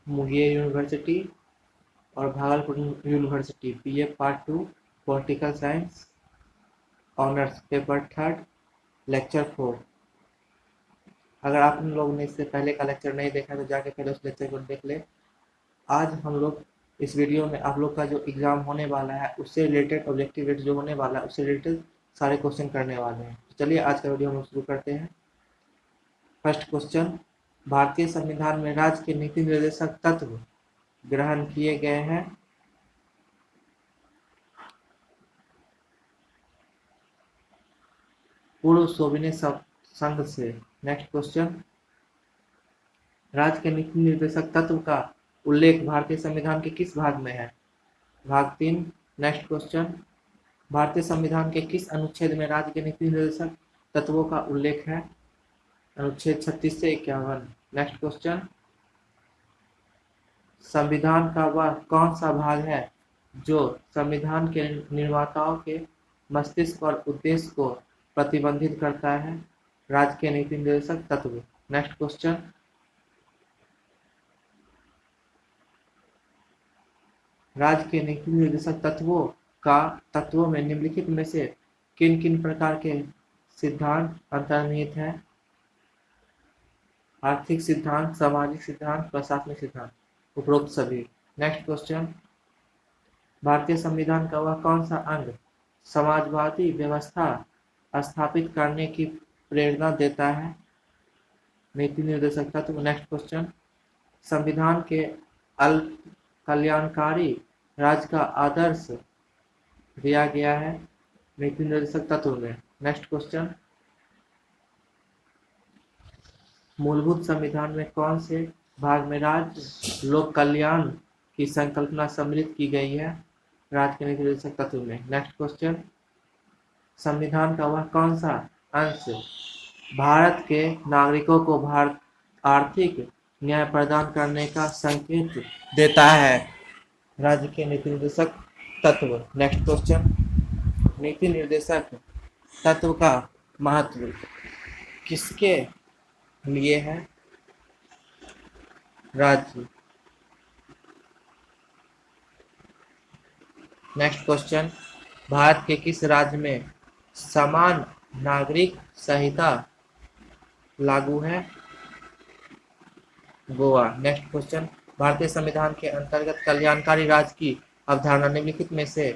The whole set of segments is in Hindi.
मुंगेर यूनिवर्सिटी और Bhagalpur university. BA part 2 political science honours paper 3 lecture 4। अगर आप लोग ने इससे पहले का लेक्चर नहीं देखा तो जाके पहले उस लेक्चर को देख ले। आज हम लोग इस वीडियो में आप लोग का जो एग्जाम होने वाला है उससे रिलेटेड ऑब्जेक्टिव रेट जो होने वाला है उससे रिलेटेड सारे क्वेश्चन करने वाले हैं। तो चलिए आज का वीडियो हम शुरू करते हैं। फर्स्ट क्वेश्चन, भारतीय संविधान में राज्य के नीति निर्देशक तत्व ग्रहण किए गए हैं। पूर्व सोवियत संघ से। नेक्स्ट क्वेश्चन, राज्य के नीति निर्देशक तत्व का उल्लेख भारतीय संविधान के किस भाग में है? भाग 3। नेक्स्ट क्वेश्चन, भारतीय संविधान के किस अनुच्छेद में राज्य के नीति निर्देशक तत्वों का उल्लेख है? अनुच्छेद 36 से 51। नेक्स्ट क्वेश्चन, संविधान का वह कौन सा भाग है जो संविधान के निर्माताओं के मस्तिष्क और उद्देश्य को प्रतिबंधित करता है? राज्य के नीति निर्देशक तत्व। नेक्स्ट क्वेश्चन, राज्य के नीति निर्देशक तत्वों में निम्नलिखित में से किन किन प्रकार के सिद्धांत अंतर्निहित हैं? आर्थिक सिद्धांत, सामाजिक सिद्धांत, प्रशासनिक सिद्धांत, उपरोक्त सभी। नेक्स्ट क्वेश्चन, भारतीय संविधान का वह कौन सा अंग समाजवादी व्यवस्था स्थापित करने की प्रेरणा देता है? नीति निर्देशक तत्व। नेक्स्ट क्वेश्चन, संविधान के अल्प कल्याणकारी राज्य का आदर्श दिया गया है नीति निर्देशक तत्व में। नेक्स्ट क्वेश्चन, मूलभूत संविधान में कौन से भाग में राज्य लोक कल्याण की संकल्पना सम्मिलित की गई है? राज्य के नीति निर्देशक तत्व में। नेक्स्ट क्वेश्चन, संविधान का वह कौन सा अंश भारत के नागरिकों को आर्थिक न्याय प्रदान करने का संकेत देता है? राज्य के नीति निर्देशक तत्व। नेक्स्ट क्वेश्चन, नीति निर्देशक तत्व का महत्व किसके लिए है? राज्य। नेक्स्ट क्वेश्चन, भारत के किस राज्य में समान नागरिक संहिता लागू है? गोवा। नेक्स्ट क्वेश्चन, भारतीय संविधान के अंतर्गत कल्याणकारी राज्य की अवधारणा निम्नलिखित में से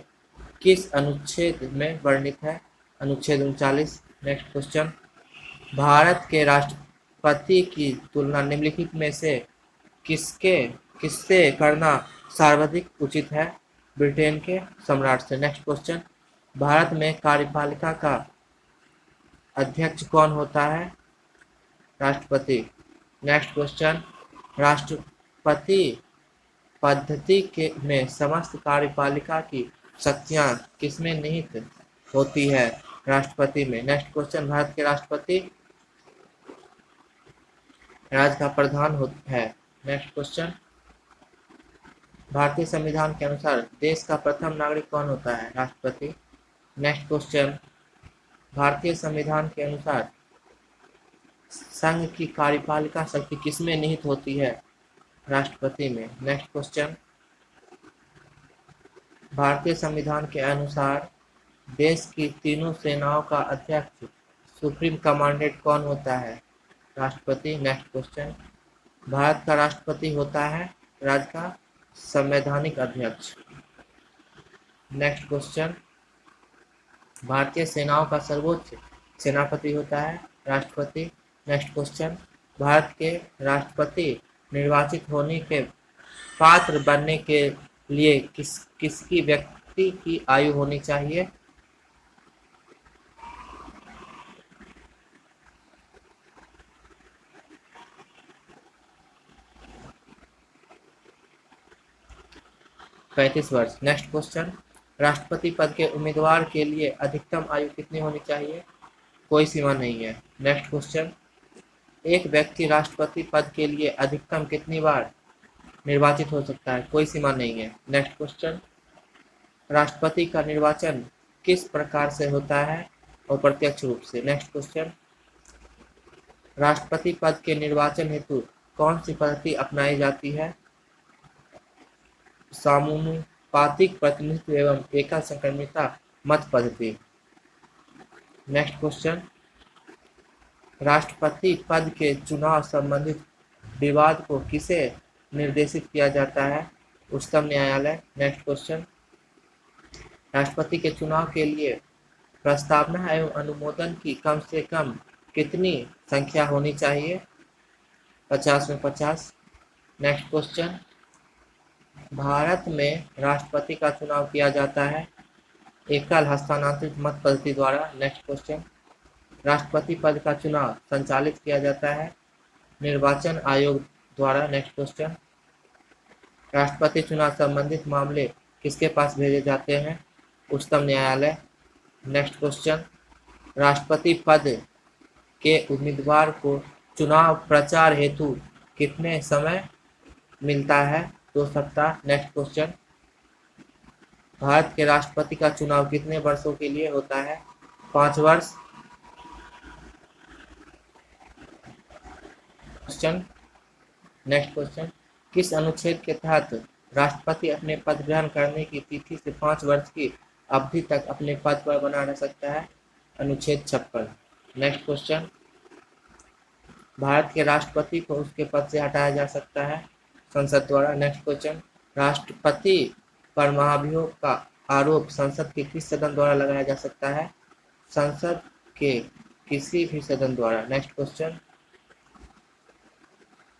किस अनुच्छेद में वर्णित है? अनुच्छेद 39। नेक्स्ट क्वेश्चन, भारत के राष्ट्रपति की तुलना निम्नलिखित में से किससे करना सर्वाधिक उचित है? ब्रिटेन के सम्राट से। नेक्स्ट क्वेश्चन, भारत में कार्यपालिका का अध्यक्ष कौन होता है? राष्ट्रपति। नेक्स्ट क्वेश्चन, राष्ट्रपति पद्धति में समस्त कार्यपालिका की शक्तियां किसमें निहित होती है? राष्ट्रपति में। नेक्स्ट क्वेश्चन, भारत के राष्ट्रपति राज्य का प्रधान है। नेक्स्ट क्वेश्चन, भारतीय संविधान के अनुसार देश का प्रथम नागरिक कौन होता है? राष्ट्रपति। नेक्स्ट क्वेश्चन, भारतीय संविधान के अनुसार संघ की कार्यपालिका शक्ति किसमें निहित होती है? राष्ट्रपति में। नेक्स्ट क्वेश्चन, भारतीय संविधान के अनुसार देश की तीनों सेनाओं का अध्यक्ष सुप्रीम कमांडेंट कौन होता है? राष्ट्रपति। नेक्स्ट क्वेश्चन, भारत का राष्ट्रपति होता है राज्य का संवैधानिक अध्यक्ष। नेक्स्ट क्वेश्चन, भारतीय सेनाओं का सर्वोच्च सेनापति होता है राष्ट्रपति। नेक्स्ट क्वेश्चन, भारत के राष्ट्रपति निर्वाचित होने के पात्र बनने के लिए किसकी व्यक्ति की आयु होनी चाहिए? पैंतीस वर्ष। नेक्स्ट क्वेश्चन, राष्ट्रपति पद के उम्मीदवार के लिए अधिकतम आयु कितनी होनी चाहिए? कोई सीमा नहीं है। नेक्स्ट क्वेश्चन, एक व्यक्ति राष्ट्रपति पद के लिए अधिकतम कितनी बार निर्वाचित हो सकता है? कोई सीमा नहीं है। नेक्स्ट क्वेश्चन, राष्ट्रपति का निर्वाचन किस प्रकार से होता है और प्रत्यक्ष रूप से? नेक्स्ट क्वेश्चन, राष्ट्रपति पद के निर्वाचन हेतु कौन सी पद्धति अपनाई जाती है? समानुपातिक प्रतिनिधित्व एवं एकल संक्रमिता मत पद्धति। नेक्स्ट क्वेश्चन, राष्ट्रपति पद के चुनाव संबंधित विवाद को किसे निर्देशित किया जाता है? उच्चतम न्यायालय। नेक्स्ट क्वेश्चन, राष्ट्रपति के चुनाव के लिए प्रस्तावना एवं अनुमोदन की कम से कम कितनी संख्या होनी चाहिए? 50 में 50। नेक्स्ट क्वेश्चन, भारत में राष्ट्रपति का चुनाव किया जाता है एकल हस्तांतरित मत पद्धति द्वारा। नेक्स्ट क्वेश्चन, राष्ट्रपति पद का चुनाव संचालित किया जाता है निर्वाचन आयोग द्वारा। नेक्स्ट क्वेश्चन, राष्ट्रपति चुनाव संबंधित मामले किसके पास भेजे जाते हैं? उच्चतम न्यायालय। नेक्स्ट क्वेश्चन, राष्ट्रपति पद के उम्मीदवार को चुनाव प्रचार हेतु कितने समय मिलता है? 2 सप्ताह। नेक्स्ट क्वेश्चन, भारत के राष्ट्रपति का चुनाव कितने वर्षों के लिए होता है? 5 वर्ष। क्वेश्चन, नेक्स्ट क्वेश्चन, किस अनुच्छेद के तहत राष्ट्रपति अपने पद ग्रहण करने की तिथि से 5 वर्ष की अवधि तक अपने पद पर बना रह सकता है? अनुच्छेद 56। नेक्स्ट क्वेश्चन, भारत के राष्ट्रपति को उसके पद से हटाया जा सकता है संसद द्वारा। नेक्स्ट क्वेश्चन, राष्ट्रपति पर महाभियोग का आरोप संसद के किस सदन द्वारा लगाया जा सकता है? संसद के किसी भी सदन द्वारा। नेक्स्ट क्वेश्चन,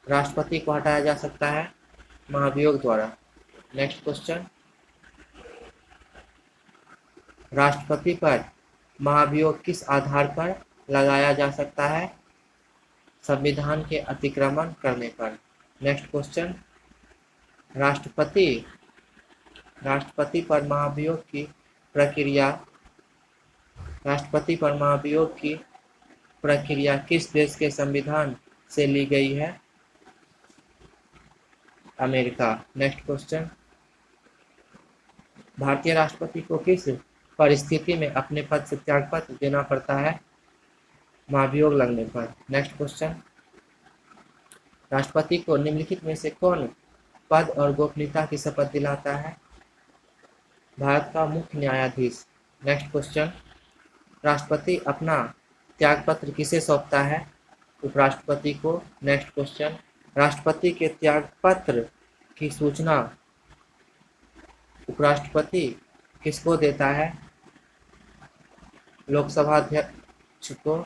राष्ट्रपति को हटाया जा सकता है महाभियोग द्वारा। नेक्स्ट क्वेश्चन, राष्ट्रपति पर महाभियोग किस आधार पर लगाया जा सकता है? संविधान के अतिक्रमण करने पर। नेक्स्ट क्वेश्चन, राष्ट्रपति पर महाभियोग की प्रक्रिया किस देश के संविधान से ली गई है? अमेरिका। नेक्स्ट क्वेश्चन, भारतीय राष्ट्रपति को किस परिस्थिति में अपने पद से त्यागपत्र देना पड़ता है? महाभियोग लगने पर। नेक्स्ट क्वेश्चन, राष्ट्रपति को निम्नलिखित में से कौन पद और गोपनीयता की शपथ दिलाता है? भारत का मुख्य न्यायाधीश। नेक्स्ट क्वेश्चन, राष्ट्रपति अपना त्यागपत्र किसे सौंपता है? उपराष्ट्रपति को। नेक्स्ट क्वेश्चन, राष्ट्रपति के त्यागपत्र की सूचना उपराष्ट्रपति किसको देता है? लोकसभा अध्यक्ष को।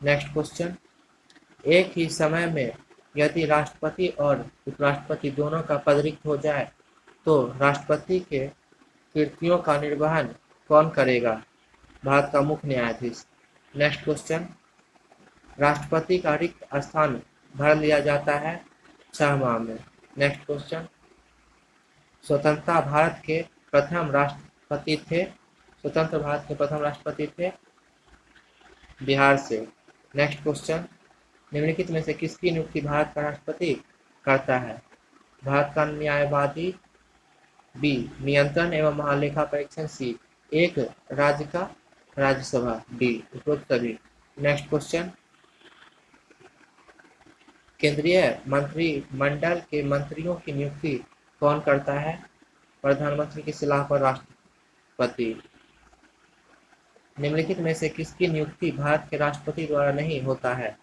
नेक्स्ट क्वेश्चन, एक ही समय में यदि राष्ट्रपति और उपराष्ट्रपति दोनों का पद रिक्त हो जाए तो राष्ट्रपति के कृत्यों का निर्वहन कौन करेगा? भारत का मुख्य न्यायाधीश। नेक्स्ट क्वेश्चन, राष्ट्रपति का रिक्त स्थान भर लिया जाता है 6 माह में। नेक्स्ट क्वेश्चन, स्वतंत्र भारत के प्रथम राष्ट्रपति थे बिहार से। नेक्स्ट क्वेश्चन, निम्नलिखित में से किसकी नियुक्ति भारत का राष्ट्रपति करता है? भारत का न्यायवादी। बी, नियंत्रण एवं महालेखा परीक्षण। सी, एक राज्य का राज्यसभा। डी, उपरोक्त सभी। नेक्स्ट क्वेश्चन, केंद्रीय मंत्रिमंडल के मंत्रियों की नियुक्ति कौन करता है? प्रधानमंत्री की सलाह पर राष्ट्रपति। निम्नलिखित में से किसकी नियुक्ति भारत के राष्ट्रपति द्वारा नहीं होता है?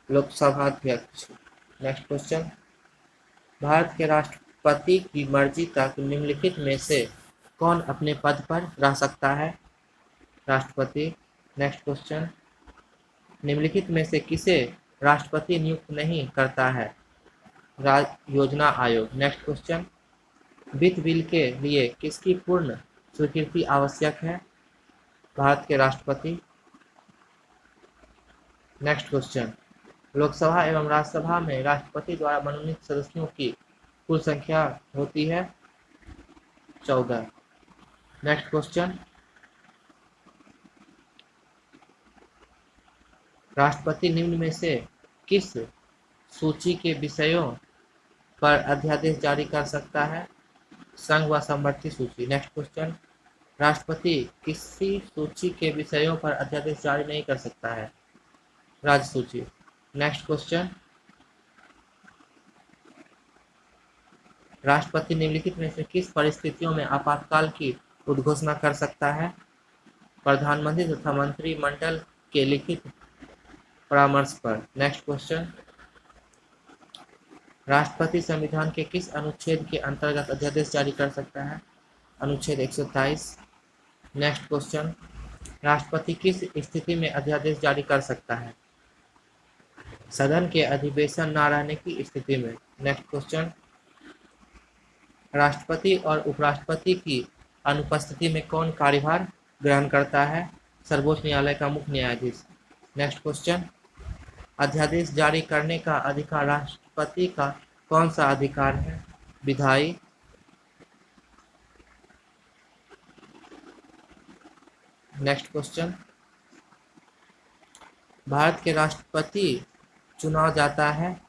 लोकसभा अध्यक्ष। नेक्स्ट क्वेश्चन, भारत के राष्ट्रपति की मर्जी तक निम्नलिखित में से कौन अपने पद पर रह सकता है? राष्ट्रपति। नेक्स्ट क्वेश्चन, निम्नलिखित में से किसे राष्ट्रपति नियुक्त नहीं करता है? योजना आयोग। नेक्स्ट क्वेश्चन, वित्त बिल के लिए किसकी पूर्ण स्वीकृति आवश्यक है? भारत के राष्ट्रपति। नेक्स्ट क्वेश्चन, लोकसभा एवं राज्यसभा में राष्ट्रपति द्वारा मनोनीत सदस्यों की कुल संख्या होती है 14। नेक्स्ट क्वेश्चन, राष्ट्रपति निम्न में से किस सूची के विषयों पर अध्यादेश जारी कर सकता है? संघ व समवर्ती सूची। नेक्स्ट क्वेश्चन, राष्ट्रपति किसी सूची के विषयों पर अध्यादेश जारी नहीं कर सकता है? राज्य सूची। नेक्स्ट क्वेश्चन, राष्ट्रपति निम्नलिखित में से किस परिस्थितियों में आपातकाल की उद्घोषणा कर सकता है? प्रधानमंत्री तथा मंत्रिमंडल के लिखित परामर्श पर। नेक्स्ट क्वेश्चन, राष्ट्रपति संविधान के किस अनुच्छेद के अंतर्गत अध्यादेश जारी कर सकता है? अनुच्छेद 127। नेक्स्ट क्वेश्चन, राष्ट्रपति किस स्थिति में अध्यादेश जारी कर सकता है? सदन के अधिवेशन न रहने की स्थिति में। नेक्स्ट क्वेश्चन, राष्ट्रपति और उपराष्ट्रपति की अनुपस्थिति में कौन कार्यभार ग्रहण करता है? सर्वोच्च न्यायालय का मुख्य न्यायाधीश। नेक्स्ट क्वेश्चन, अध्यादेश जारी करने का अधिकार राष्ट्रपति का कौन सा अधिकार है? विधायी। नेक्स्ट क्वेश्चन, भारत के राष्ट्रपति चुनाव जाता है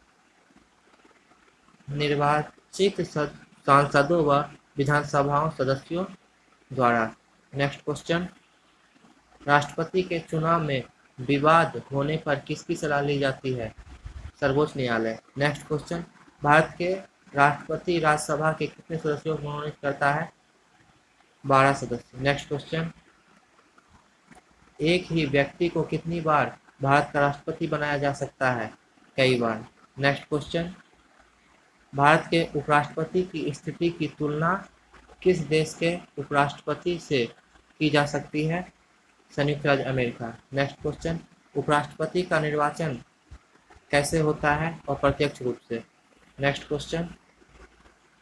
निर्वाचित सांसदों व विधानसभाओं सदस्यों द्वारा। नेक्स्ट क्वेश्चन, राष्ट्रपति के चुनाव में विवाद होने पर किसकी सलाह ली जाती है? सर्वोच्च न्यायालय। नेक्स्ट क्वेश्चन, भारत के राष्ट्रपति राज्यसभा के कितने सदस्यों को मनोनीत करता है? 12 सदस्य। नेक्स्ट क्वेश्चन, एक ही व्यक्ति को कितनी बार भारत का राष्ट्रपति बनाया जा सकता है? कई बार। नेक्स्ट क्वेश्चन, भारत के उपराष्ट्रपति की स्थिति की तुलना किस देश के उपराष्ट्रपति से की जा सकती है? संयुक्त राज्य अमेरिका। नेक्स्ट क्वेश्चन, उपराष्ट्रपति का निर्वाचन कैसे होता है? अप्रत्यक्ष रूप से। नेक्स्ट क्वेश्चन,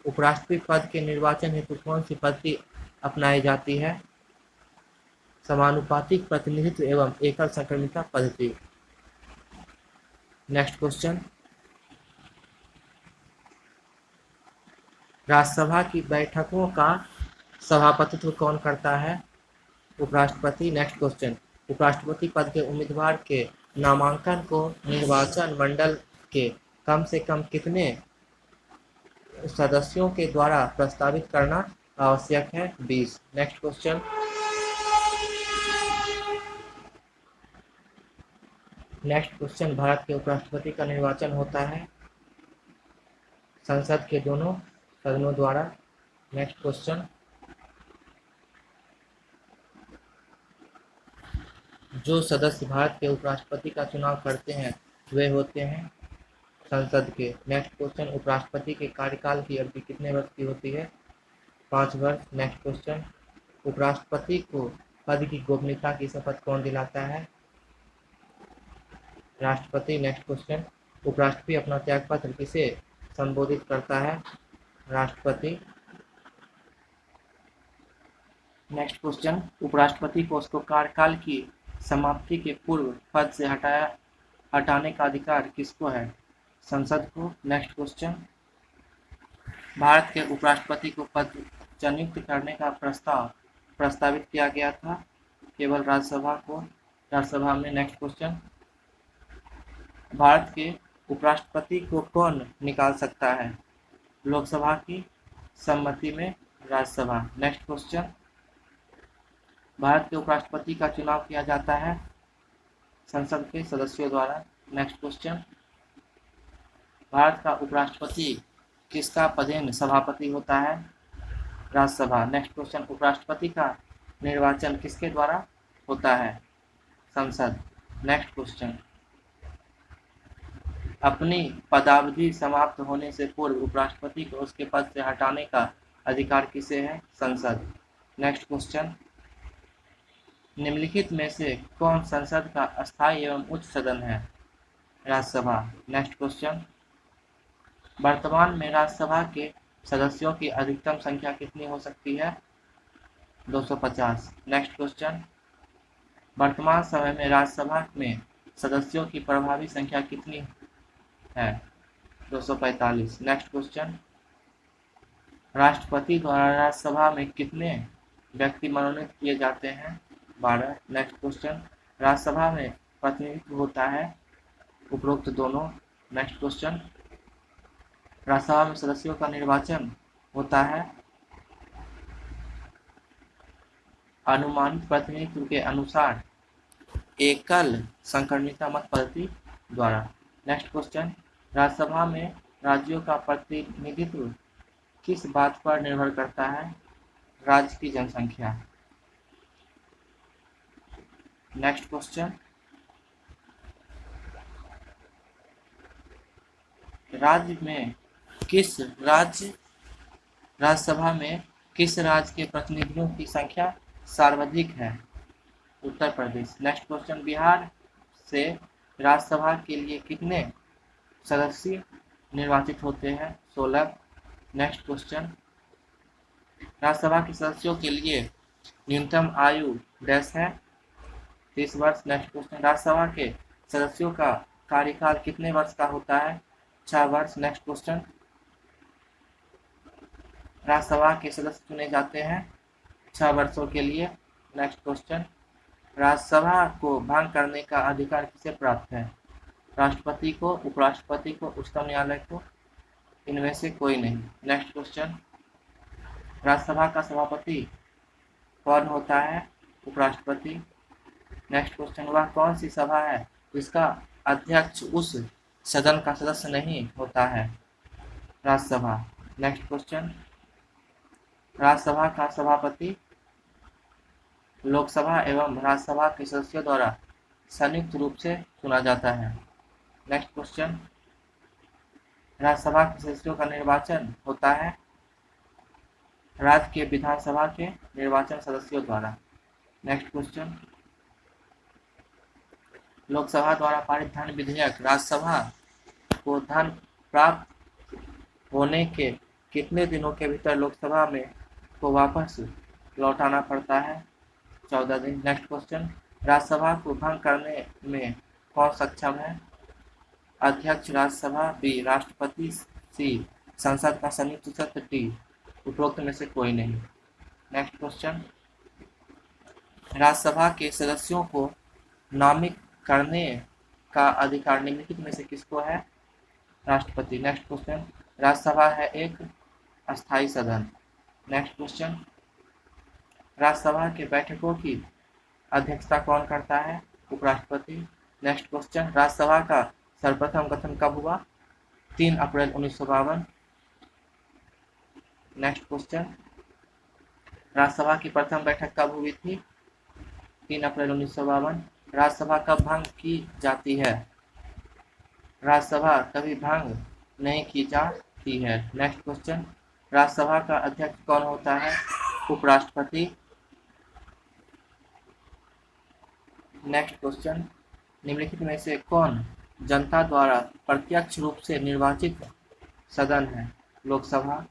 उपराष्ट्रपति पद के निर्वाचन हेतु कौन सी पद्धति अपनाई जाती है? समानुपातिक प्रतिनिधित्व एवं एकल संक्रमिता पद्धति। नेक्स्ट क्वेश्चन, राज्यसभा की बैठकों का सभापतित्व कौन करता है? उपराष्ट्रपति। नेक्स्ट क्वेश्चन, उपराष्ट्रपति पद के उम्मीदवार के नामांकन को निर्वाचन मंडल के कम से कम कितने सदस्यों के द्वारा प्रस्तावित करना आवश्यक है? 20। नेक्स्ट क्वेश्चन, भारत के उपराष्ट्रपति का निर्वाचन होता है संसद के दोनों सदनों द्वारा। नेक्स्ट क्वेश्चन, जो सदस्य भारत के उपराष्ट्रपति का चुनाव करते हैं वे होते हैं संसद के। नेक्स्ट क्वेश्चन, उपराष्ट्रपति के कार्यकाल की अवधि कितने वर्ष की होती है? 5 वर्ष। नेक्स्ट क्वेश्चन, उपराष्ट्रपति को पद की गोपनीयता की शपथ कौन दिलाता है? राष्ट्रपति। नेक्स्ट क्वेश्चन, उपराष्ट्रपति अपना त्यागपत्र किसे संबोधित करता है? राष्ट्रपति। नेक्स्ट क्वेश्चन, उपराष्ट्रपति को उसको कार्यकाल की समाप्ति के पूर्व पद से हटाने का अधिकार किसको है? संसद को। नेक्स्ट क्वेश्चन, भारत के उपराष्ट्रपति को पद नियुक्त करने का प्रस्ताव प्रस्तावित किया गया था केवल राज्यसभा में। नेक्स्ट क्वेश्चन, भारत के उपराष्ट्रपति को कौन निकाल सकता है? लोकसभा की सम्मति में राज्यसभा। नेक्स्ट क्वेश्चन, भारत के उपराष्ट्रपति का चुनाव किया जाता है संसद के सदस्यों द्वारा। नेक्स्ट क्वेश्चन, भारत का उपराष्ट्रपति किसका पदेन सभापति होता है? राज्यसभा। नेक्स्ट क्वेश्चन, उपराष्ट्रपति का निर्वाचन किसके द्वारा होता है? संसद। नेक्स्ट क्वेश्चन, अपनी पदावधि समाप्त होने से पूर्व उपराष्ट्रपति को उसके पद से हटाने का अधिकार किसे है? संसद। नेक्स्ट क्वेश्चन, निम्नलिखित में से कौन संसद का अस्थायी एवं उच्च सदन है? राज्यसभा। नेक्स्ट क्वेश्चन, वर्तमान में राज्यसभा के सदस्यों की अधिकतम संख्या कितनी हो सकती है? 250। नेक्स्ट क्वेश्चन, वर्तमान समय में राज्यसभा में सदस्यों की प्रभावी संख्या कितनी है? 245। नेक्स्ट क्वेश्चन, राष्ट्रपति द्वारा राज्यसभा में कितने व्यक्ति मनोनीत किए जाते हैं? 12। नेक्स्ट क्वेश्चन, राज्यसभा में प्रतिनिधित्व होता है उपरोक्त दोनों। नेक्स्ट क्वेश्चन, राज्यसभा में सदस्यों का निर्वाचन होता है अनुमानित प्रतिनिधित्व के अनुसार एकल संक्रमिता मत पद्धति द्वारा। नेक्स्ट क्वेश्चन, राज्यसभा में राज्यों का प्रतिनिधित्व किस बात पर निर्भर करता है? राज्य की जनसंख्या। नेक्स्ट क्वेश्चन, राज्यसभा में किस राज्य के प्रतिनिधियों की संख्या सर्वाधिक है? उत्तर प्रदेश। नेक्स्ट क्वेश्चन, बिहार से राज्यसभा के लिए कितने सदस्य निर्वाचित होते हैं? 16। नेक्स्ट क्वेश्चन, राज्यसभा के सदस्यों के लिए न्यूनतम आयु डैश है? 30 वर्ष। नेक्स्ट क्वेश्चन, राज्यसभा के सदस्यों का कार्यकाल कितने वर्ष का होता है? 6 वर्ष। नेक्स्ट क्वेश्चन, राज्यसभा के सदस्य चुने जाते हैं 6 वर्षों के लिए। नेक्स्ट क्वेश्चन, राज्यसभा को भंग करने का अधिकार किसे प्राप्त है? राष्ट्रपति को, उपराष्ट्रपति को, उच्चतम न्यायालय को, इनमें से कोई नहीं। नेक्स्ट क्वेश्चन, राज्यसभा का सभापति कौन होता है? उपराष्ट्रपति। नेक्स्ट क्वेश्चन, वह कौन सी सभा है जिसका अध्यक्ष उस सदन का सदस्य नहीं होता है? राज्यसभा। नेक्स्ट क्वेश्चन, राज्यसभा का सभापति लोकसभा एवं राज्यसभा के सदस्यों द्वारा संयुक्त रूप से चुना जाता है। नेक्स्ट क्वेश्चन, राज्यसभा के सदस्यों का निर्वाचन होता है राज्य के विधानसभा के निर्वाचन सदस्यों द्वारा। नेक्स्ट क्वेश्चन, लोकसभा द्वारा पारित धन विधेयक राज्यसभा को धन प्राप्त होने के कितने दिनों के भीतर लोकसभा में को वापस लौटाना पड़ता है? 14 दिन। नेक्स्ट क्वेश्चन, राज्यसभा को भंग करने में कौन सक्षम है? अध्यक्ष राज्यसभा, बी राष्ट्रपति, सी संसद का संयुक्त सत्र, डी उपरोक्त में से कोई नहीं। नेक्स्ट क्वेश्चन, राज्यसभा के सदस्यों को नामित करने का अधिकार निम्नलिखित में से किसको है? राष्ट्रपति। नेक्स्ट क्वेश्चन, राज्यसभा है एक अस्थायी सदन। नेक्स्ट क्वेश्चन, राज्यसभा के बैठकों की अध्यक्षता कौन करता है? उपराष्ट्रपति। नेक्स्ट क्वेश्चन, राज्यसभा का सर्वप्रथम गठन कब हुआ? 3 अप्रैल 1952। नेक्स्ट क्वेश्चन, राज्यसभा की प्रथम बैठक कब हुई थी? 3 अप्रैल 1952। राज्यसभा कब भंग की जाती है? राज्यसभा कभी भंग नहीं की जाती है। नेक्स्ट क्वेश्चन, राज्यसभा का अध्यक्ष कौन होता है? उपराष्ट्रपति। नेक्स्ट क्वेश्चन, निम्नलिखित में से कौन जनता द्वारा प्रत्यक्ष रूप से निर्वाचित सदन है? लोकसभा।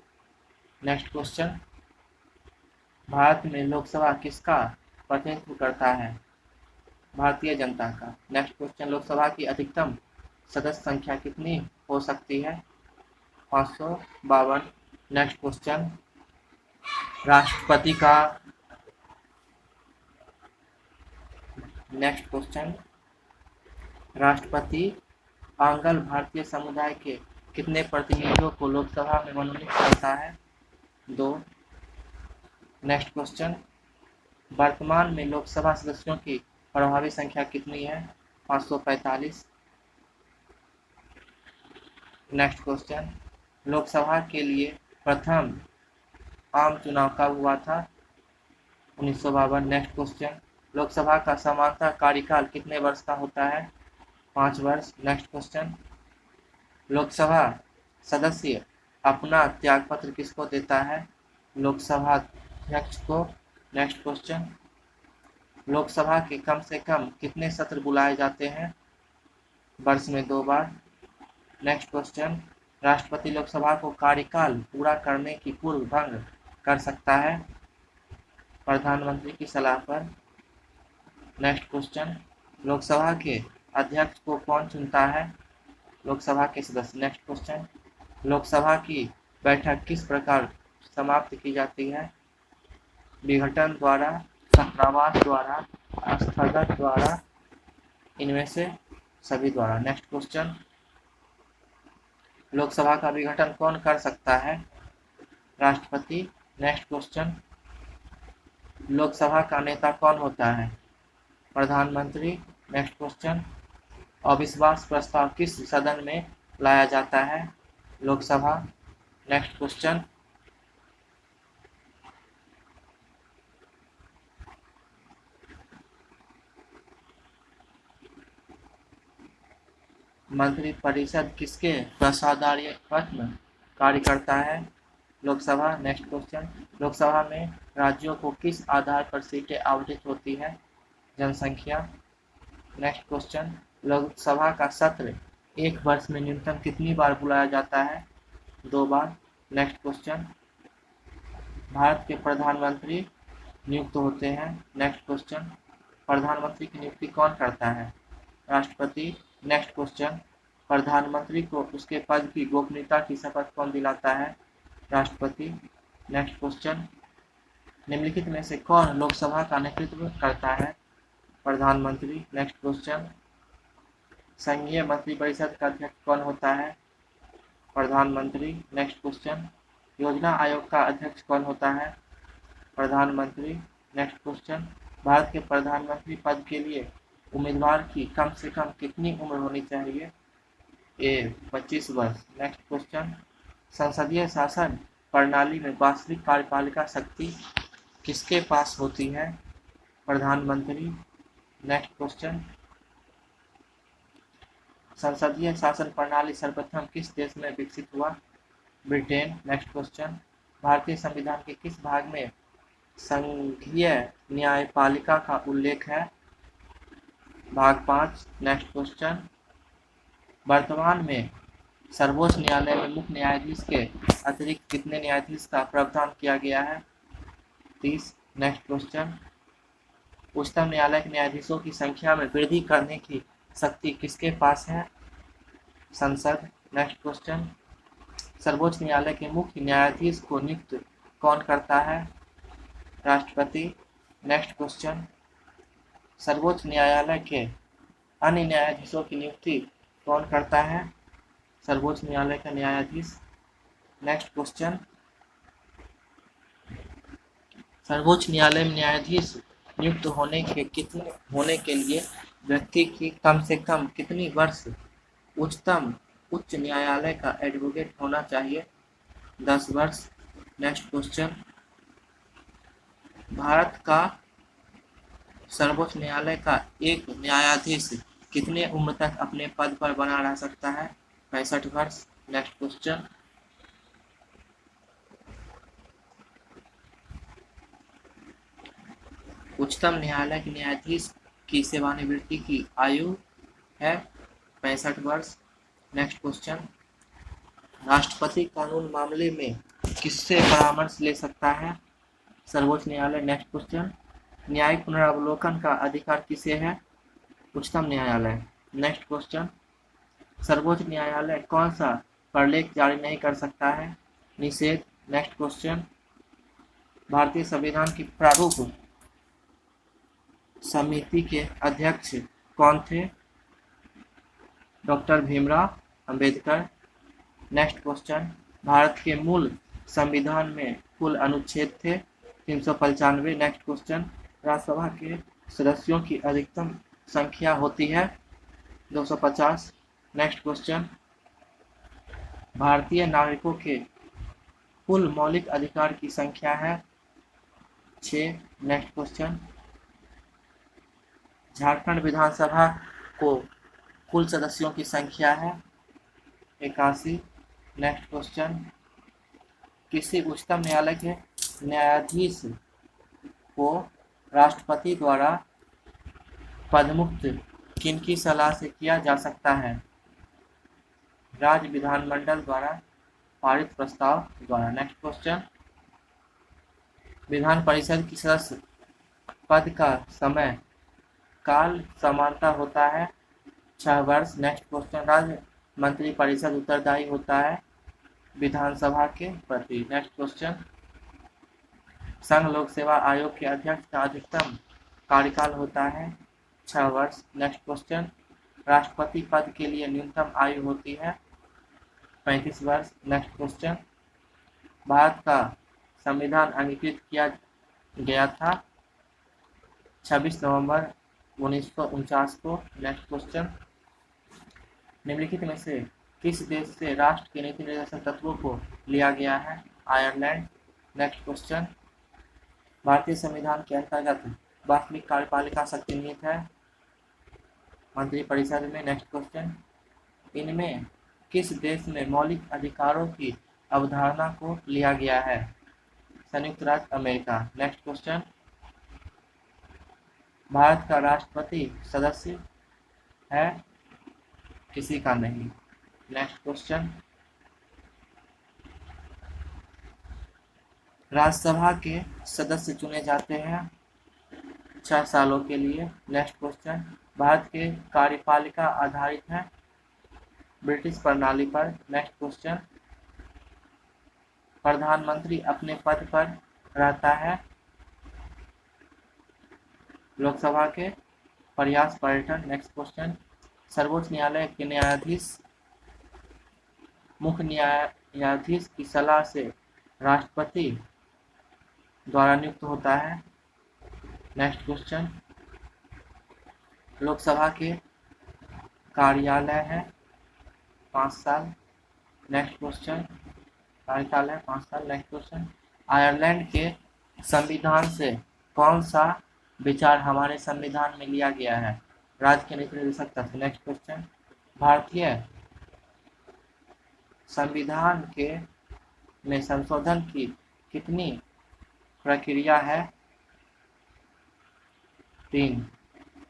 नेक्स्ट क्वेश्चन, भारत में लोकसभा किसका प्रतिनिधित्व करता है? भारतीय जनता का। नेक्स्ट क्वेश्चन, लोकसभा की अधिकतम सदस्य संख्या कितनी हो सकती है? 552। नेक्स्ट क्वेश्चन, राष्ट्रपति का नेक्स्ट क्वेश्चन, राष्ट्रपति आंग्ल भारतीय समुदाय के कितने प्रतिनिधियों को लोकसभा में मनोनीत करता है? 2। नेक्स्ट क्वेश्चन, वर्तमान में लोकसभा सदस्यों की प्रभावी संख्या कितनी है? 545। नेक्स्ट क्वेश्चन, लोकसभा के लिए प्रथम आम चुनाव कब हुआ था? 1952। नेक्स्ट क्वेश्चन, लोकसभा का सामान्यतः कार्यकाल कितने वर्ष का होता है? 5 वर्ष। नेक्स्ट क्वेश्चन, लोकसभा सदस्य अपना त्यागपत्र किसको देता है? लोकसभा अध्यक्ष को। नेक्स्ट क्वेश्चन, लोकसभा के कम से कम कितने सत्र बुलाए जाते हैं? वर्ष में 2 बार। नेक्स्ट क्वेश्चन, राष्ट्रपति लोकसभा को कार्यकाल पूरा करने की पूर्व भंग कर सकता है प्रधानमंत्री की सलाह पर। नेक्स्ट क्वेश्चन, लोकसभा के अध्यक्ष को कौन चुनता है? लोकसभा के सदस्य। नेक्स्ट क्वेश्चन, लोकसभा की बैठक किस प्रकार समाप्त की जाती है? विघटन द्वारा, छात्रावास द्वारा, स्थगन द्वारा, इनमें से सभी द्वारा। नेक्स्ट क्वेश्चन, लोकसभा का विघटन कौन कर सकता है? राष्ट्रपति। नेक्स्ट क्वेश्चन, लोकसभा का नेता कौन होता है? प्रधानमंत्री। नेक्स्ट क्वेश्चन, अविश्वास प्रस्ताव किस सदन में लाया जाता है? लोकसभा। नेक्स्ट क्वेश्चन, मंत्रिपरिषद किसके प्रसादार्यपद में कार्य करता है? लोकसभा। नेक्स्ट क्वेश्चन, लोकसभा में राज्यों को किस आधार पर सीटें आवंटित होती है? जनसंख्या। नेक्स्ट क्वेश्चन, लोकसभा का सत्र एक वर्ष में न्यूनतम कितनी बार बुलाया जाता है? 2 बार। नेक्स्ट क्वेश्चन, भारत के प्रधानमंत्री नियुक्त होते हैं। नेक्स्ट क्वेश्चन, प्रधानमंत्री की नियुक्ति कौन करता है? राष्ट्रपति। नेक्स्ट क्वेश्चन, प्रधानमंत्री को उसके पद की गोपनीयता की शपथ कौन दिलाता है? राष्ट्रपति। नेक्स्ट क्वेश्चन, निम्नलिखित में से कौन लोकसभा का नेतृत्व करता है? प्रधानमंत्री। नेक्स्ट क्वेश्चन, संघीय मंत्रिपरिषद का अध्यक्ष कौन होता है? प्रधानमंत्री। नेक्स्ट क्वेश्चन, योजना आयोग का अध्यक्ष कौन होता है? प्रधानमंत्री। नेक्स्ट क्वेश्चन, भारत के प्रधानमंत्री पद के लिए उम्मीदवार की कम से कम कितनी उम्र होनी चाहिए? ए 25 वर्ष। नेक्स्ट क्वेश्चन, संसदीय शासन प्रणाली में वास्तविक कार्यपालिका शक्ति किसके पास होती है? प्रधानमंत्री। नेक्स्ट क्वेश्चन, संसदीय शासन प्रणाली सर्वप्रथम किस देश में विकसित हुआ? ब्रिटेन। नेक्स्ट क्वेश्चन, भारतीय संविधान के किस भाग में संघीय न्यायपालिका का उल्लेख है? भाग 5। नेक्स्ट क्वेश्चन, वर्तमान में सर्वोच्च न्यायालय में मुख्य न्यायाधीश के अतिरिक्त कितने न्यायाधीश का प्रावधान किया गया है? 30। नेक्स्ट क्वेश्चन, उच्चतम न्यायालय के न्यायाधीशों की संख्या में वृद्धि करने की शक्ति किसके पास है? संसद। नेक्स्ट क्वेश्चन, सर्वोच्च न्यायालय के मुख्य न्यायाधीश को नियुक्त कौन करता है? राष्ट्रपति। नेक्स्ट क्वेश्चन, सर्वोच्च न्यायालय के अन्य न्यायाधीशों की नियुक्ति कौन करता है? सर्वोच्च न्यायालय का न्यायाधीश। नेक्स्ट क्वेश्चन, सर्वोच्च न्यायालय में न्यायाधीश नियुक्त होने के लिए व्यक्ति की कम से कम कितनी वर्ष उच्चतम उच्च न्यायालय का एडवोकेट होना चाहिए? 10 वर्ष। नेक्स्ट क्वेश्चन, भारत का सर्वोच्च न्यायालय का एक न्यायाधीश कितने उम्र तक अपने पद पर बना रह सकता है? 65 वर्ष। नेक्स्ट क्वेश्चन, उच्चतम न्यायालय के न्यायाधीश की सेवानिवृत्ति की आयु है 65 वर्ष। नेक्स्ट क्वेश्चन, राष्ट्रपति कानून मामले में किससे परामर्श ले सकता है? सर्वोच्च न्यायालय। नेक्स्ट क्वेश्चन, न्यायिक पुनरावलोकन का अधिकार किसे है? उच्चतम न्यायालय। नेक्स्ट क्वेश्चन, सर्वोच्च न्यायालय कौन सा प्रलेख जारी नहीं कर सकता है? निषेध। नेक्स्ट क्वेश्चन, भारतीय संविधान की प्रारूप समिति के अध्यक्ष कौन थे? Doctor Bhimrao Ambedkar. Next question, Bharat के मूल संविधान में कुल अनुच्छेद थे 395। नेक्स्ट क्वेश्चन, राज्यसभा के सदस्यों की अधिकतम संख्या होती है 250। नेक्स्ट क्वेश्चन, भारतीय नागरिकों के कुल मौलिक अधिकार की संख्या है 6। नेक्स्ट क्वेश्चन, झारखंड विधानसभा को कुल सदस्यों की संख्या है 81। नेक्स्ट क्वेश्चन, किसी उच्चतम न्यायालय के न्यायाधीश को राष्ट्रपति द्वारा पदमुक्त किनकी सलाह से किया जा सकता है? राज्य विधानमंडल द्वारा पारित प्रस्ताव द्वारा। नेक्स्ट क्वेश्चन, विधान परिषद की सदस्य पद का समय काल समानता होता है 6 वर्ष। नेक्स्ट क्वेश्चन, राज्य मंत्रिपरिषद उत्तरदायी होता है विधानसभा के प्रति। नेक्स्ट क्वेश्चन, संघ लोक सेवा आयोग के अध्यक्ष का अधिकतम कार्यकाल होता है 6 वर्ष। नेक्स्ट क्वेश्चन, राष्ट्रपति पद के लिए न्यूनतम आयु होती है 35 वर्ष। नेक्स्ट क्वेश्चन, भारत का संविधान अंगीकृत किया गया था 26 नवंबर 1949 को। नेक्स्ट क्वेश्चन, निम्नलिखित में से किस देश से राष्ट्र के नीति निर्देशक तत्वों को लिया गया है? आयरलैंड। नेक्स्ट क्वेश्चन, भारतीय संविधान के अंतर्गत वास्तविक कार्यपालिका शक्ति निहित है मंत्रिपरिषद में। नेक्स्ट क्वेश्चन, इनमें किस देश में मौलिक अधिकारों की अवधारणा को लिया गया है? संयुक्त राज्य अमेरिका। नेक्स्ट क्वेश्चन, भारत का राष्ट्रपति सदस्य है? किसी का नहीं। नेक्स्ट क्वेश्चन, राज्यसभा के सदस्य चुने जाते हैं 6 सालों के लिए। नेक्स्ट क्वेश्चन, भारत के कार्यपालिका आधारित है ब्रिटिश प्रणाली पर। नेक्स्ट क्वेश्चन, प्रधानमंत्री अपने पद पर रहता है लोकसभा के प्रयास पर्यटन। नेक्स्ट क्वेश्चन, सर्वोच्च न्यायालय के न्यायाधीश मुख्य न्यायाधीश की सलाह से राष्ट्रपति द्वारा नियुक्त होता है। नेक्स्ट क्वेश्चन, लोकसभा के कार्यालय है 5 साल। नेक्स्ट क्वेश्चन, कार्यकाल है 5 साल। नेक्स्ट क्वेश्चन, आयरलैंड के संविधान से कौन सा विचार हमारे संविधान में लिया गया है? राज्य के नीति निर्देशक तत्व। नेक्स्ट क्वेश्चन, भारतीय संविधान के में संशोधन की कितनी प्रक्रिया है? 3।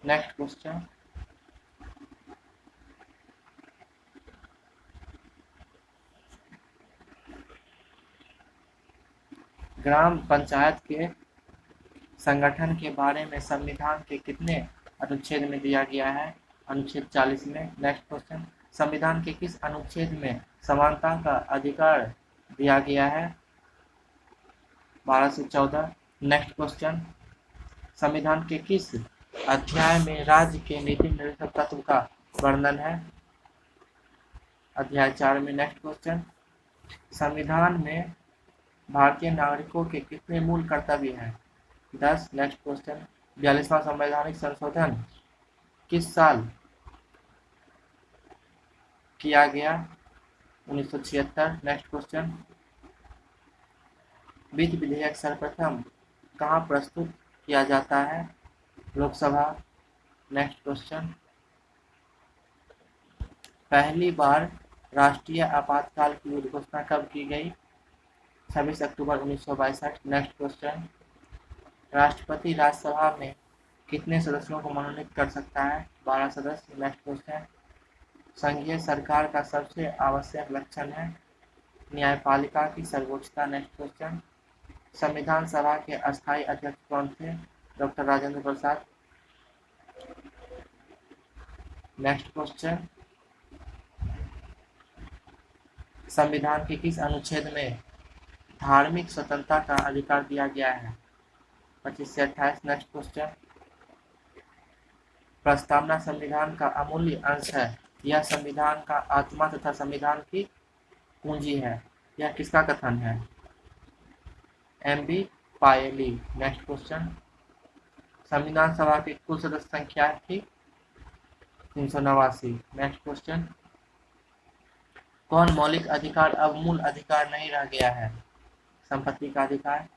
नेक्स्ट क्वेश्चन, ग्राम पंचायत के संगठन के बारे में संविधान के कितने अनुच्छेद में दिया गया है? अनुच्छेद 40 में। नेक्स्ट क्वेश्चन, संविधान के किस अनुच्छेद में समानता का अधिकार दिया गया है? 12 से 14। नेक्स्ट क्वेश्चन, संविधान के किस अध्याय में राज्य के नीति निर्देशक तत्व का वर्णन है? अध्याय 4 में। नेक्स्ट क्वेश्चन, संविधान में भारतीय नागरिकों के कितने मूल कर्तव्य हैं? 10। नेक्स्ट क्वेश्चन, 42वां संवैधानिक संशोधन किस साल किया गया? 1976। नेक्स्ट क्वेश्चन, वित्त विधेयक सर्वप्रथम कहाँ प्रस्तुत किया जाता है? लोकसभा। नेक्स्ट क्वेश्चन, पहली बार राष्ट्रीय आपातकाल की उद्घोषणा कब की गई? 26 अक्टूबर 1962। नेक्स्ट क्वेश्चन, राष्ट्रपति राज्यसभा में कितने सदस्यों को मनोनीत कर सकता है? 12 सदस्य। नेक्स्ट क्वेश्चन, संघीय सरकार का सबसे आवश्यक लक्षण है न्यायपालिका की सर्वोच्चता। नेक्स्ट क्वेश्चन, संविधान सभा के अस्थायी अध्यक्ष कौन थे? Doctor Rajendra Prasad. Next question, संविधान के किस अनुच्छेद में धार्मिक स्वतंत्रता का अधिकार दिया गया है? 25 से 28। नेक्स्ट क्वेश्चन, प्रस्तावना संविधान का अमूल्य अंश है, यह संविधान का आत्मा तथा संविधान की कुंजी है, यह किसका कथन है? एम.बी. पायली। नेक्स्ट क्वेश्चन, संविधान सभा की कुल सदस्य संख्या थी 389। नेक्स्ट क्वेश्चन, कौन मौलिक अधिकार अब मूल अधिकार नहीं रह गया है? संपत्ति का अधिकार।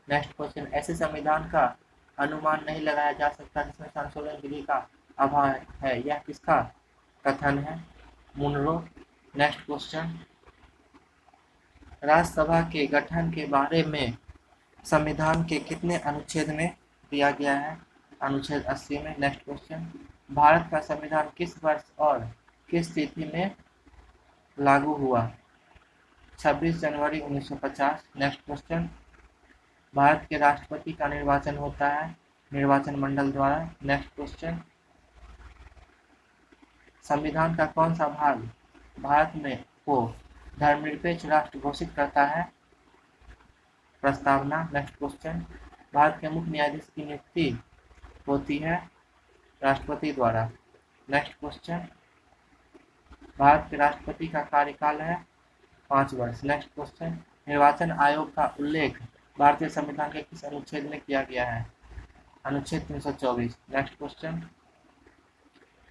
नेक्स्ट क्वेश्चन, ऐसे संविधान का अनुमान नहीं लगाया जा सकता जिसमें संशोधन विधि का अभाव है, यह किसका कथन है? मुनरो। नेक्स्ट क्वेश्चन, राज्यसभा के गठन के बारे में संविधान के कितने अनुच्छेद में दिया गया है? अनुच्छेद 80 में। नेक्स्ट क्वेश्चन, भारत का संविधान किस वर्ष और किस तिथि में लागू हुआ? 26 जनवरी 1950। नेक्स्ट क्वेश्चन, भारत के राष्ट्रपति का निर्वाचन होता है निर्वाचन मंडल द्वारा। नेक्स्ट क्वेश्चन, संविधान का कौन सा भाग भारत में को धर्मनिरपेक्ष राष्ट्र घोषित करता है? प्रस्तावना। नेक्स्ट क्वेश्चन, भारत के मुख्य न्यायाधीश की नियुक्ति होती है राष्ट्रपति द्वारा। नेक्स्ट क्वेश्चन, भारत के राष्ट्रपति का कार्यकाल है 5 वर्ष। नेक्स्ट क्वेश्चन, निर्वाचन आयोग का उल्लेख भारतीय संविधान के किस अनुच्छेद में किया गया है? अनुच्छेद 324। नेक्स्ट क्वेश्चन,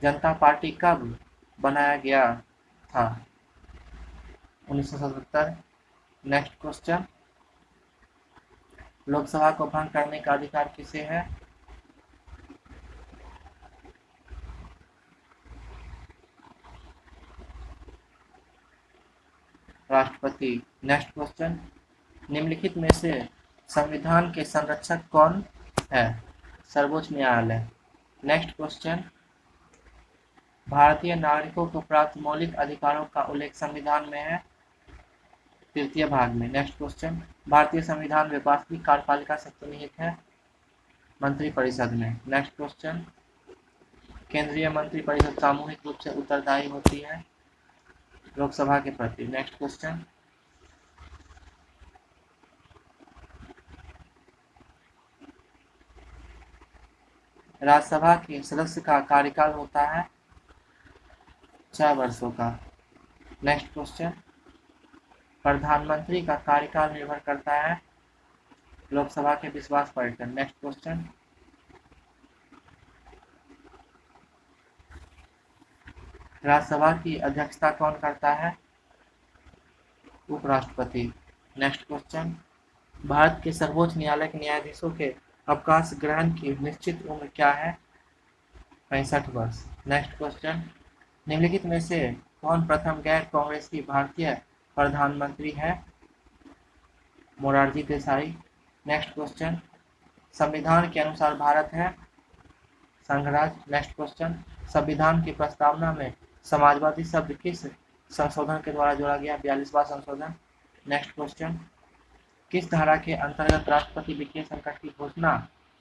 जनता पार्टी कब बनाया गया था? 1977। नेक्स्ट क्वेश्चन, लोकसभा को भंग करने का अधिकार किसे है? राष्ट्रपति। नेक्स्ट क्वेश्चन, निम्नलिखित में से संविधान के संरक्षक कौन है? सर्वोच्च न्यायालय। नेक्स्ट क्वेश्चन, भारतीय नागरिकों को प्राप्त मौलिक अधिकारों का उल्लेख संविधान में है? तृतीय भाग में। नेक्स्ट क्वेश्चन, भारतीय संविधान में वास्तविक कार्यपालिका सत्ता निहित है? मंत्रिपरिषद में। नेक्स्ट क्वेश्चन, केंद्रीय मंत्रिपरिषद सामूहिक रूप से उत्तरदायी होती है लोकसभा के प्रति। नेक्स्ट क्वेश्चन, राज्यसभा के सदस्य का कार्यकाल होता है 6 वर्षों का। नेक्स्ट क्वेश्चन, प्रधानमंत्री का कार्यकाल निर्भर करता है लोकसभा के विश्वास पर। नेक्स्ट क्वेश्चन, राज्यसभा की अध्यक्षता कौन करता है? उपराष्ट्रपति। नेक्स्ट क्वेश्चन, भारत के सर्वोच्च न्यायालय के न्यायाधीशों के अवकाश ग्रहण की निश्चित उम्र क्या है? 65 वर्ष। नेक्स्ट क्वेश्चन, निम्नलिखित में से कौन प्रथम गैर कांग्रेसी भारतीय प्रधानमंत्री है? मोरारजी देसाई। नेक्स्ट क्वेश्चन, संविधान के अनुसार भारत है संघराज्य। नेक्स्ट क्वेश्चन, संविधान की प्रस्तावना में समाजवादी शब्द किस संशोधन के द्वारा जोड़ा गया? 42वां संशोधन। नेक्स्ट क्वेश्चन, किस धारा के अंतर्गत राष्ट्रपति वित्तीय संकट की घोषणा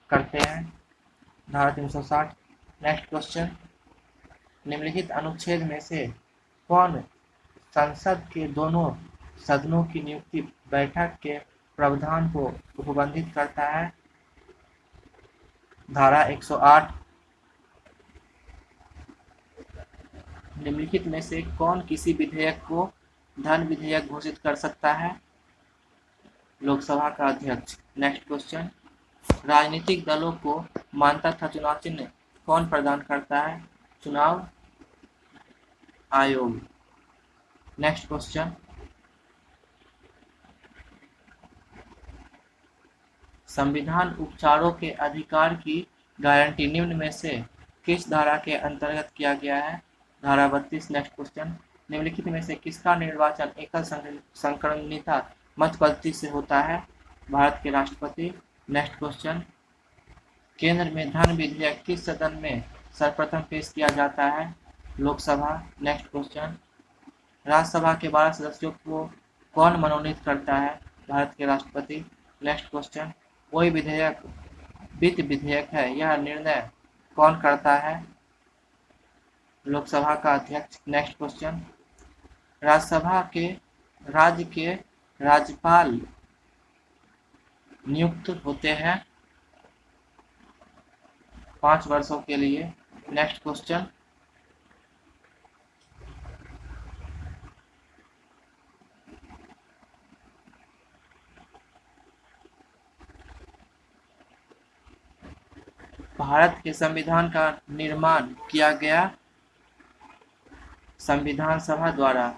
करते हैं? धारा 360। नेक्स्ट क्वेश्चन, निम्नलिखित अनुच्छेद में से कौन संसद के दोनों सदनों की नियुक्ति बैठक के प्रावधान को उपबंधित करता है? धारा 108। निम्नलिखित में से कौन किसी विधेयक को धन विधेयक घोषित कर सकता है? लोकसभा का अध्यक्ष। नेक्स्ट क्वेश्चन, राजनीतिक दलों को मान्यता तथा चुनाव चिन्ह कौन प्रदान करता है? चुनाव आयोग। नेक्स्ट क्वेश्चन, संविधान उपचारों के अधिकार की गारंटी निम्न में से किस धारा के अंतर्गत किया गया है? धारा 32। नेक्स्ट क्वेश्चन, निम्नलिखित में से किसका निर्वाचन एकल संक्रमणिता मत पद्धति से होता है? भारत के राष्ट्रपति। नेक्स्ट क्वेश्चन, केंद्र में धन विधेयक किस सदन में सर्वप्रथम पेश किया जाता है? लोकसभा। नेक्स्ट क्वेश्चन, राज्यसभा के 12 सदस्यों को कौन मनोनीत करता है? भारत के राष्ट्रपति। नेक्स्ट क्वेश्चन, कोई विधेयक वित्त विधेयक है, यह निर्णय कौन करता है? लोकसभा का अध्यक्ष। नेक्स्ट क्वेश्चन, राज्यसभा के राज्य के राज्यपाल नियुक्त होते हैं 5 वर्षों के लिए। नेक्स्ट क्वेश्चन, भारत के संविधान का निर्माण किया गया संविधान सभा द्वारा।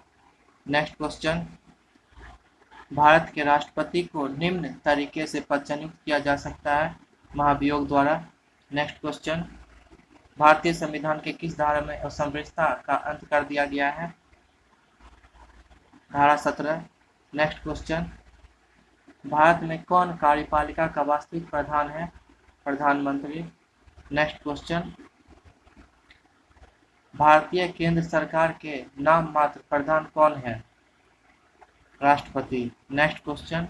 नेक्स्ट क्वेश्चन, भारत के राष्ट्रपति को निम्न तरीके से पदच्युत किया जा सकता है? महाभियोग द्वारा। नेक्स्ट क्वेश्चन, भारतीय संविधान के किस धारा में असमरसता का अंत कर दिया गया है? धारा 17। नेक्स्ट क्वेश्चन, भारत में कौन कार्यपालिका का वास्तविक प्रधान है? प्रधानमंत्री। नेक्स्ट क्वेश्चन, भारतीय केंद्र सरकार के नाम मात्र प्रधान कौन है? राष्ट्रपति। नेक्स्ट क्वेश्चन,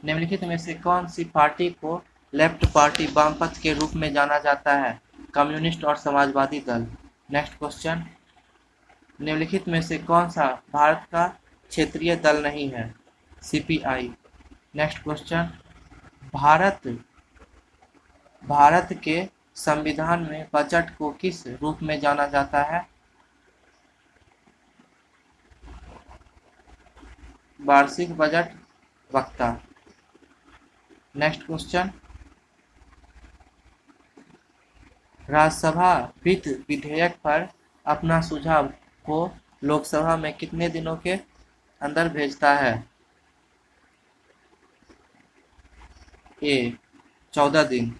निम्नलिखित में से कौन सी पार्टी को लेफ्ट पार्टी वामपंथ के रूप में जाना जाता है? कम्युनिस्ट और समाजवादी दल। नेक्स्ट क्वेश्चन, निम्नलिखित में से कौन सा भारत का क्षेत्रीय दल नहीं है? सीपीआई। नेक्स्ट क्वेश्चन, भारत के संविधान में बजट को किस रूप में जाना जाता है? वार्षिक बजट वक्ता। नेक्स्ट क्वेश्चन, राज्यसभा वित्त विधेयक पर अपना सुझाव को लोकसभा में कितने दिनों के अंदर भेजता है? ए 14 दिन।